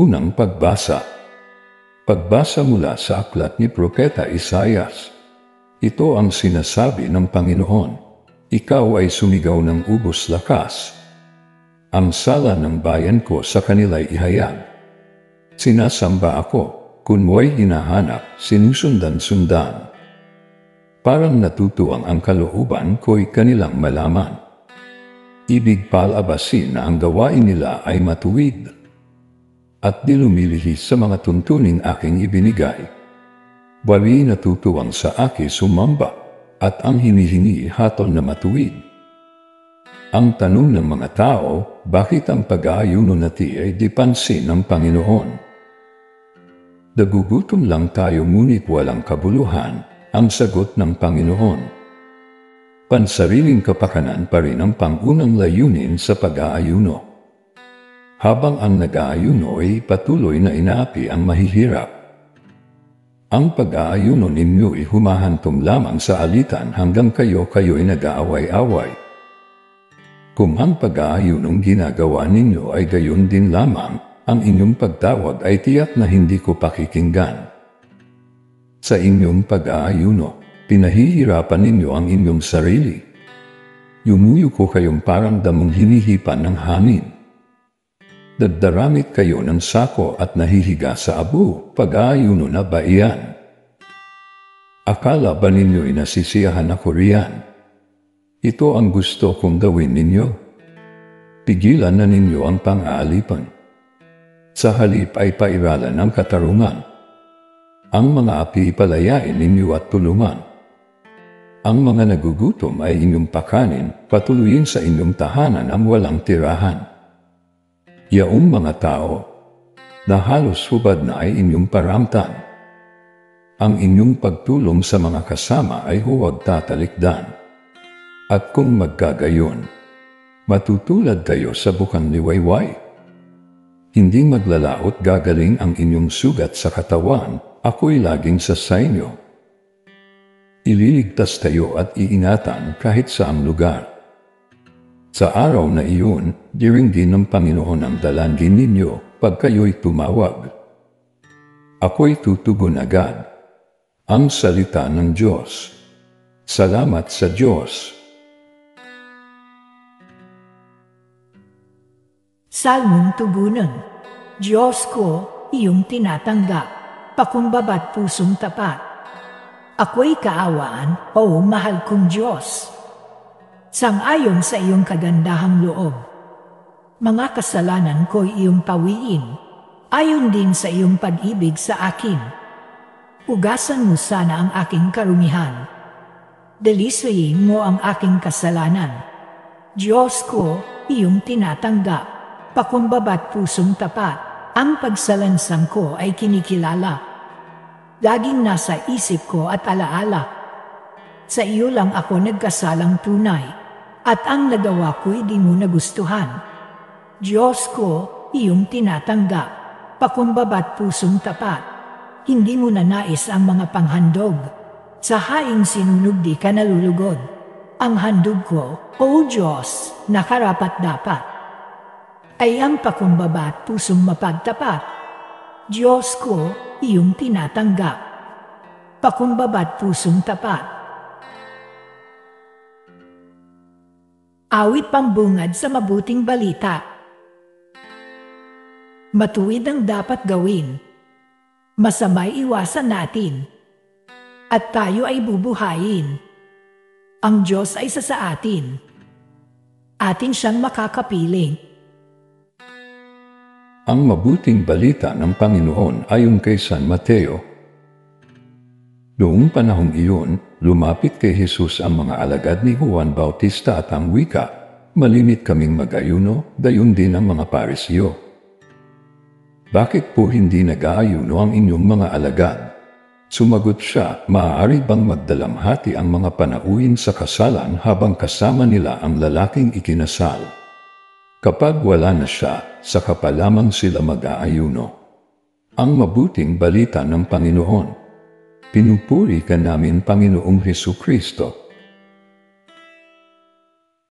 Unang pagbasa. Pagbasa mula sa aklat ni Propeta Isaias. Ito ang sinasabi ng Panginoon. Ikaw ay sumigaw ng ubos lakas. Ang sala ng bayan ko sa kanila'y ihayag. Sinasamba ako, kunmo'y hinahanap, sinusundan-sundan. Parang natutuwang ang kalooban ko'y kanilang malaman. Ibig palabasin na ang gawain nila ay matuwid. At di lumilihis sa mga tuntunin aking ibinigay. Bali natutuwang sa akin sumamba, at ang hinihingi hatol na matuwid. Ang tanong ng mga tao, bakit ang pag-aayuno natin ay di pansin ng Panginoon? Nagugutom lang tayo ngunit walang kabuluhan, ang sagot ng Panginoon. Pansariling kapakanan pa rin ang pangunang layunin sa pag-aayuno. Habang ang nag-aayuno ay patuloy na inaapi ang mahihirap. Ang pag-aayuno ninyo ay humahantong lamang sa alitan hanggang kayo'y nag-aaway-away. Kung ang pag-aayunong ginagawa ninyo ay gayon din lamang, ang inyong pagtawag ay tiyak na hindi ko pakikinggan. Sa inyong pag-aayuno, pinahihirapan ninyo ang inyong sarili. Yumuyo ko kayong parang damong hinihipan ng hangin. Nagdaramit kayo ng sako at nahihiga sa abo, pag-aayuno na ba iyan? Akala ba ninyo'y nasisiyahan ako riyan? Ito ang gusto kong gawin ninyo. Pigilan na ninyo ang pang-aalipan. Sa halip ay pairalan ang katarungan. Ang mga api ipalayain ninyo at tulungan. Ang mga nagugutom ay inyong pakanin, patuluyin sa inyong tahanan ang walang tirahan. Yaong mga tao, na halos hubad na ay inyong paramtan. Ang inyong pagtulong sa mga kasama ay huwag tatalikdan. At kung magkagayon, matutulad kayo sa bukang liwayway. Hindi maglalaot gagaling ang inyong sugat sa katawan, ako'y laging sa inyo. Ililigtas kayo at iingatan kahit saang lugar. Sa araw na iyon, diring din ng Panginoon ang dalangin ninyo pag kayo'y tumawag. Ako'y tutugon agad. Ang salita ng Diyos. Salamat sa Diyos. Salmong tugunan. Diyos ko, iyong tinatanggap, pakumbaba't pusong tapat. Ako'y kaawaan, o mahal kong Diyos. Sang-ayon sa iyong kagandahang loob. Mga kasalanan ko'y iyong pawiin, ayon din sa iyong pag-ibig sa akin. Hugasan mo sana ang aking karumihan. Dalisuyin mo ang aking kasalanan. Diyos ko, iyong tinatanggap, pakumbaba't pusong tapat. Ang pagsalansang ko ay kinikilala. Laging nasa isip ko at alaala. Sa iyo lang ako nagkasalang tunay. At ang nagawa ko'y di mo nagustuhan. Diyos ko, iyong tinatanggap, pakumbaba't pusong tapat. Hindi mo na nais ang mga panghandog. Sa haing sinunog di ka nalulugod. Ang handog ko, O Diyos, na karapat-dapat, ay ang pakumbaba't pusong mapagtapat. Diyos ko, iyong tinatanggap, pakumbaba't pusong tapat. Awit pambungad sa mabuting balita. Matuwid ang dapat gawin. Masama'y iwasan natin. At tayo ay bubuhayin. Ang Diyos ay sa atin. Atin siyang makakapiling. Ang mabuting balita ng Panginoon ayon kay San Mateo. Noong panahong iyon, lumapit kay Jesus ang mga alagad ni Juan Bautista at ang wika, malimit kaming mag-ayuno, gayon din ang mga Pariseo. Bakit po hindi nag-aayuno ang inyong mga alagad? Sumagot siya, maaari bang magdalamhati ang mga panauhin sa kasalan habang kasama nila ang lalaking ikinasal? Kapag wala na siya, saka pa lamang sila mag-aayuno. Ang mabuting balita ng Panginoon. Pinupuri ka namin, Panginoong Hesukristo.